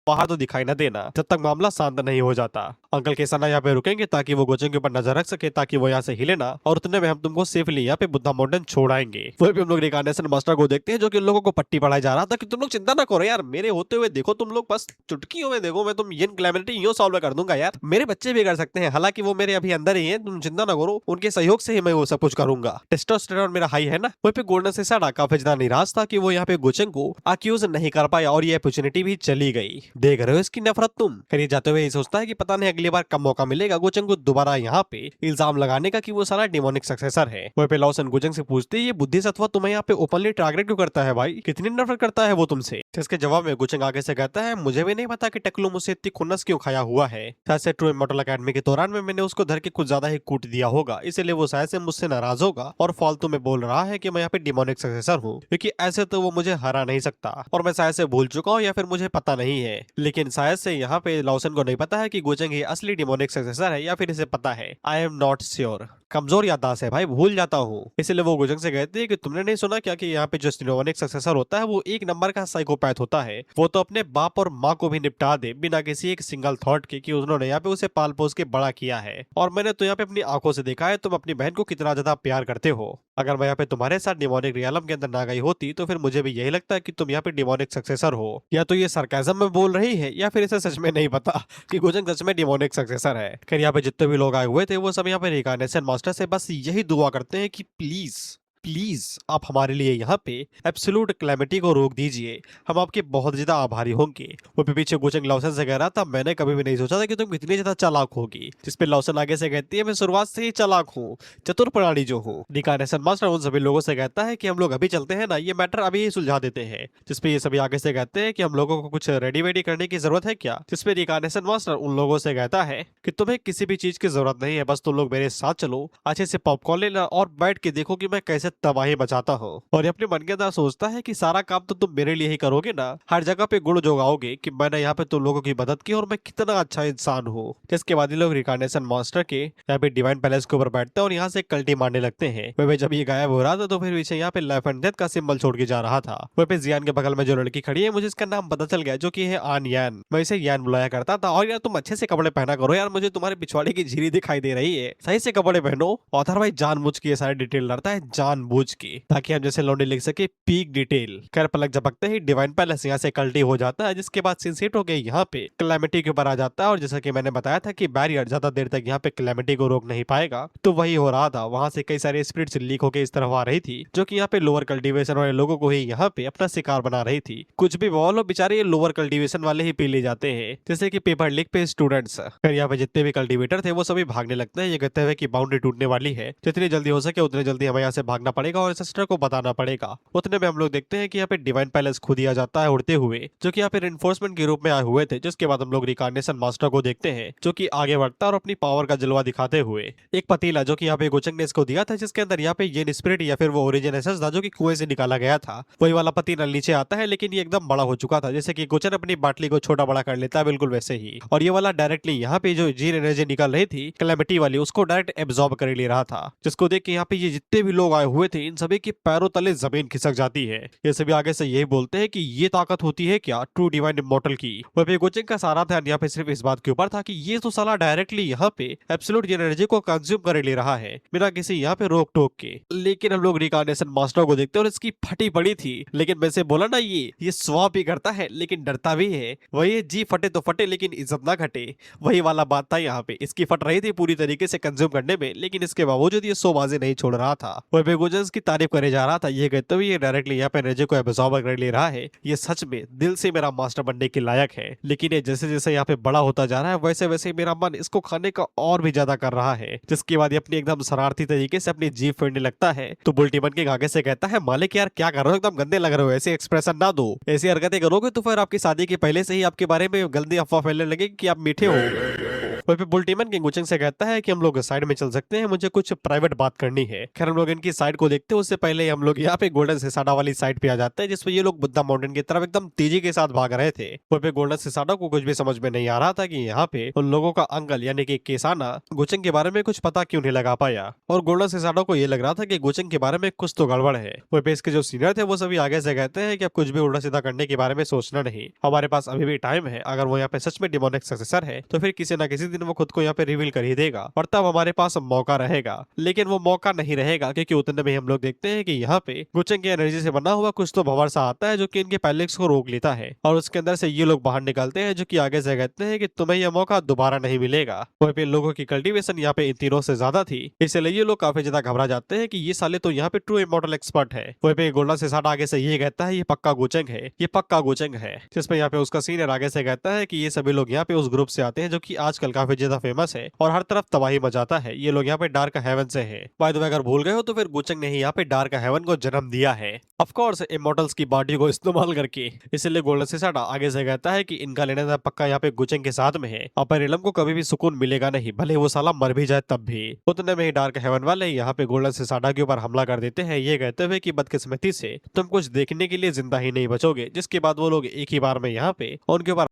बाहर तो दिखाई न देना जब तक मामला शांत नहीं हो जाता। अंकल केसाना यहाँ पे रुकेंगे ताकि वो गोचंग के ऊपर नजर रख सके ताकि वो यहाँ से हिले ना, और उतने में हम तुमको सेफली यहाँ पे बुद्धा माउंटेन छोड़ाएंगे। वहीं पे हम लोग रिकार्नेशन मास्टर को देखते हैं जो कि उन लोगों को पट्टी पढ़ाई जा रहा था कि तुम लोग चिंता ना करो यार, मेरे होते हुए देखो तुम लोग, बस चुटकियों में देखो मैं तुम ये कैलेमिटी यूं सॉल्व कर दूंगा यार, मेरे बच्चे भी कर सकते हैं, हालांकि वो मेरे अभी अंदर ही हैं, तुम चिंता ना करो, उनके सहयोग से ही मैं वो सब कुछ करूंगा। टेस्टोस्टेरोन मेरा हाई है ना। वहीं पे गोल्डन से साड़ा काफी ज्यादा निराश था कि वो यहाँ पे गोचंग को अक्यूज नहीं कर पाया और ये अपॉर्चुनिटी भी चली गई। देख रहे हो इसकी नफरत तुम। फिर ये जाते हुए ये सोचता है कि पता नहीं अगली बार कब मौका मिलेगा गोचंग को दोबारा यहाँ पे इल्जाम लगाने का कि वो सारा डिमोनिक सक्सेसर है। वहीं पे लॉसन गोचंग से पूछते हैं ये बुद्धि सत्वा तुम्हें यहाँ पे ओपनली टारगेट क्यों करता है भाई, कितनी नफरत करता है वो तुमसे। इसके जवाब में गोचंग आगे से कहता है मुझे भी नहीं पता कि टकलू मुझसे इतनी खुन्नस क्यों खाया हुआ है, शायद से ट्रू इमॉर्टल एकेडमी के दौरान में मैंने उसको धर के कुछ ज्यादा ही कूट दिया होगा, इसलिए वो शायद से मुझसे नाराज होगा और फालतू में बोल रहा है कि मैं यहाँ पे डिमोनिक सक्सेसर हूँ, क्योंकि ऐसे तो वो मुझे हरा नहीं सकता और मैं शायद से भूल चुका हूँ या फिर मुझे पता नहीं है। लेकिन शायद से यहाँ पे लॉसन को नहीं पता है कि गोचंग ही असली डिमोनिक सक्सेसर है या फिर इसे पता है। I am not sure. कमजोर याददाश्त है भाई, भूल जाता हूँ। इसलिए वो गोचंग से कहते हैं कि तुमने नहीं सुना क्या कि यहाँ पे जो डिमोनिक सक्सेसर होता है वो एक नंबर का साइकोपैथ होता है, वो तो अपने बाप और माँ को भी निपटा दे बिना किसी एक सिंगल थॉट के कि उन्होंने यहाँ पे उसे पाल पोस के बड़ा किया है। और मैंने तो यहाँ पे अपनी आंखों से देखा है तुम अपनी बहन को कितना ज्यादा प्यार करते हो। अगर मैं यहाँ पे तुम्हारे साथ डिमोनिक रियलम के अंदर ना गई होती तो फिर मुझे भी यही लगता है कि तुम यहाँ पे डिमोनिक सक्सेसर हो। या तो ये सरकाजम में बोल रही है या फिर इसे सच में नहीं पता कि गोचंग सच में डिमोनिक सक्सेसर है। खैर यहाँ पे जितने भी लोग आए हुए थे वो सब यहाँ पे रिकार्नेशन मास्टर से बस यही दुआ करते हैं कि प्लीज प्लीज आप हमारे लिए यहाँ पे एब्सोल्यूट क्लैमिटी को रोक दीजिए, हम आपके बहुत ज्यादा आभारी होंगे। वो भी पीछे गोचंग लॉसन से कह रहा था मैंने कभी भी नहीं सोचा था कि तुम इतनी ज्यादा चालाक होगी, जिसपे लॉसन आगे से कहती है मैं शुरुआत से ही चालाक हूँ, चतुर प्राणी जो हूँ। रिकार्नेशन मास्टर उन सभी लोगों से कहता है कि हम लोग अभी चलते हैं ना, ये मैटर अभी ही सुलझा देते हैं। जिसपे ये सभी आगे से कहते हैं कि हम लोगों को कुछ रेडी वेडी करने की जरूरत है क्या, जिसपे रिकार्नेशन मास्टर उन लोगों से कहता है कि तुम्हें किसी भी चीज की जरूरत नहीं है, बस तुम लोग मेरे साथ चलो, अच्छे से पॉपकॉर्न लेना और बैठ के देखो कि मैं कैसे तबाही मचाता हूँ। और ये अपने मन के अंदर सोचता है कि सारा काम तो तुम मेरे लिए ही करोगे ना, हर जगह पे गुण जोगाओगे कि मैंने यहाँ पे तुम लोगों की मदद की और मैं कितना अच्छा इंसान हूँ। जिसके बाद ये लोग रिकार्नेशन मास्टर के यहाँ पे डिवाइन पैलेस के ऊपर बैठते हैं और यहाँ से कल्टी मारने लगते हैं। वह जब ये गायब हो रहा था तो फिर पीछे यहाँ पे लाइफ एंड डेथ का सिंबल छोड़ के जा रहा था। वह पे जियान के बगल में जो लड़की खड़ी है मुझे इसका नाम पता चल गया जो कि है आन यान, मैं इसे यान बुलाया करता था। और यार तुम अच्छे से कपड़े पहना करो यार, मुझे तुम्हारे पिछवाड़े की झिरी दिखाई दे रही है, सही से कपड़े पहनो। ऑथर भाई जानबूझ के ये सारे डिटेल डालता है, जानबूझ के, ताकि हम जैसे लौंडे लिख सके पीक डिटेल। खैर पलक झपकते ही डिवाइन पैलेस यहाँ से कल्टी हो जाता है, जिसके बाद सिंसेट होके यहाँ पे क्लैमिटी के ऊपर आ जाता है। और जैसा कि मैंने बताया था कि बैरियर ज्यादा देर तक यहाँ पे क्लैमिटी को रोक नहीं पाएगा, तो वही हो रहा था। वहां से कई सारे स्पिरिट्स लीक होकर इस तरफ आ रही थी जो कि यहाँ पे लोअर कल्टीवेशन वाले लोगों को ही यहाँ पे अपना शिकार बना रही थी। कुछ भी बोलो बेचारे ये लोअर कल्टीवेशन वाले ही पी ले जाते हैं, जैसे कि पेपर लीक पे स्टूडेंट्स। फिर यहाँ पे जितने भी कल्टीवेटर थे वो सभी भागने लगते हैं, ये कहते हुए कि बाउंड्री टूटने वाली है, जितनी जल्दी हो सके उतनी जल्दी हमें यहाँ से भागना पड़ेगा और सिस्टर को बताना पड़ेगा। उतने में हम लोग देखते हैं कि यहाँ पे डिवाइन पैलेस खुद ही आ जाता है उड़ते हुए, जो कि यहाँ पे रिइंफोर्समेंट के रूप में आए हुए थे। जिसके बाद हम लोग रिकार्नेशन मास्टर को देखते हैं जो कि आगे बढ़ता है और अपनी पावर का जलवा दिखाते हुए एक पतीला जो कि यहाँ पे गोचंग ने इसको दिया था, जिसके अंदर यहाँ पे ये स्पिरिट या फिर वो ओरिजिन एसेंस था जो कि कुएं से निकाला गया था, वही वाला पतीला नीचे आता है, लेकिन ये एकदम बड़ा हो चुका था, जैसे कि गोचन अपनी बाटली को छोटा बड़ा कर लेता है बिल्कुल वैसे ही। और ये वाला डायरेक्टली यहाँ पे जो जीन एनर्जी निकल रही थी कैलेमिटी वाली उसको डायरेक्ट एब्जॉर्ब कर ले रहा था, जिसको देख के यहाँ पे ये जितने भी लोग आए हुए थे इन सभी के पैरों तले जमीन खिसक जाती है। ये सभी आगे से यही बोलते हैं कि ये ताकत होती है क्या ट्रू डिवाइन इमॉर्टल की। वह पे गोचंग का सारा ध्यान यहाँ पे सिर्फ इस बात के ऊपर था कि ये तो साला डायरेक्टली यहाँ पे एब्सोल्यूट एनर्जी को कंज्यूम कर ले रहा है बिना किसी यहाँ पे रोक टोक के। लेकिन हम लोग रिकार्नेशन मास्टर को देखते हैं और इसकी फटी पड़ी थी, लेकिन वैसे बोला ना ये स्वाप ही करता है लेकिन डरता भी है। वही जी फटे तो फटे लेकिन इज्जत ना घटे, वही वाला बात था यहाँ पे। इसकी फट रही थी पूरी तरीके से कंज्यूम करने में, लेकिन इसके बावजूद ये शोबाजी नहीं छोड़ रहा था। वह बेगोजन्स की तारीफ करे जा रहा था, ये कहते हुए ये डायरेक्टली यहाँ पे एनर्जी को एब्जॉर्ब कर ले रहा है, ये सच में दिल से मेरा मास्टर बनने के लायक है। लेकिन ये जैसे जैसे यहाँ पे बड़ा होता जा रहा है वैसे वैसे मेरा मन इसको खाने का और भी ज्यादा कर रहा है। जिसके बाद ये अपनी एकदम शरारती तरीके से अपनी जीभ फेरने लगता है, तो बुल्टी बन के आगे से कहता है मालिक यार क्या कर रहे हो, एकदम गंदे लग रहे हो, ऐसे एक्सप्रेशन ना दो, ऐसी हरकतें करोगे तो फिर आपकी शादी के पहले से ही आपके बारे में गंदी अफवाह फैलने लगे कि आप मीठे हो। वहीं पे बुल्टीमन किंग गुचेंग से कहता है कि हम लोग साइड में चल सकते हैं, मुझे कुछ प्राइवेट बात करनी है। खैर हम लोग इनकी साइड को देखते हैं उससे पहले हम लोग यहाँ पे गोल्डन सिसाडा वाली साइड पे आ जाते हैं, जिसपे ये लोग बुद्धा माउंटेन की तरफ एकदम तेजी के साथ भाग रहे थे। वहीं पे गोल्डन सिसाडा को कुछ भी समझ में नहीं आ रहा था कि यहाँ पे उन लोगों का अंकल यानी कि केसाना गुचेंग के बारे में कुछ पता क्यों नहीं लगा पाया, और गोल्डन सिसाडा को ये लग रहा था कि गुचेंग के बारे में कुछ तो गड़बड़ है। वहीं पे इसके जो सीनियर थे वो सभी आगे से कहते हैं कि अब कुछ भी उल्टा सीधा करने के बारे में सोचना नहीं, हमारे पास अभी भी टाइम है। अगर वो यहाँ पे सच में डिमोनिक सक्सेसर है तो फिर किसी न किसी दिन वो खुद को यहाँ पे रिवील कर ही देगा, और तब हमारे पास मौका रहेगा। लेकिन वो मौका नहीं रहेगा क्योंकि उतने में हम लोग देखते हैं कि यहाँ पे गुचेंग की एनर्जी से बना हुआ कुछ तो भंवर सा आता है जो कि इनके पैलेक्स को रोक लेता है, और उसके अंदर से ये लोग बाहर निकलते हैं जो कि आगे से कहते हैं कि तुम्हें यह मौका दोबारा नहीं मिलेगा। वहीं पे इन लोगों की कल्टीवेशन यहाँ पे इन तीनों से ज्यादा थी, इसलिए ये लोग काफी ज्यादा घबरा जाते हैं कि ये साले तो यहाँ पे ट्रू इमॉर्टल एक्सपर्ट है। वहीं पे गोल्डन सिसाडा आगे से ये कहता है ये पक्का गुचेंग है, ये पक्का गुचेंग है, जिसमें यहाँ पे उसका सीनियर आगे से कहता है कि ये सभी लोग यहाँ पे उस ग्रुप से आते हैं जो कि आजकल काफी ज्यादा फेमस है और हर तरफ तबाही मचाता है। ये लोग यहाँ पे डार्क हेवन से है। बाय द वे अगर भूल गए हो तो फिर गुचेंग ने ही यहाँ पे डार्क हेवन को जन्म दिया है, ऑफ कोर्स इमॉर्टल्स की बॉडी को इस्तेमाल करके। इसलिए गोल्डन सिसाडा आगे से कहता है कि इनका लेना देना पक्का यहाँ पे गुचेंग के साथ में है, और पेरिलम को कभी भी सुकून मिलेगा नहीं, भले वो साला मर भी जाए तब भी। उतने में ही डार्क हेवन वाले यहाँ पे गोल्डन सिसाडा के ऊपर हमला कर देते हैं, ये कहते हुए कि बदकिस्मती से तुम कुछ देखने के लिए जिंदा ही नहीं बचोगे, जिसके बाद वो लोग एक ही बार में यहाँ पे उनके ऊपर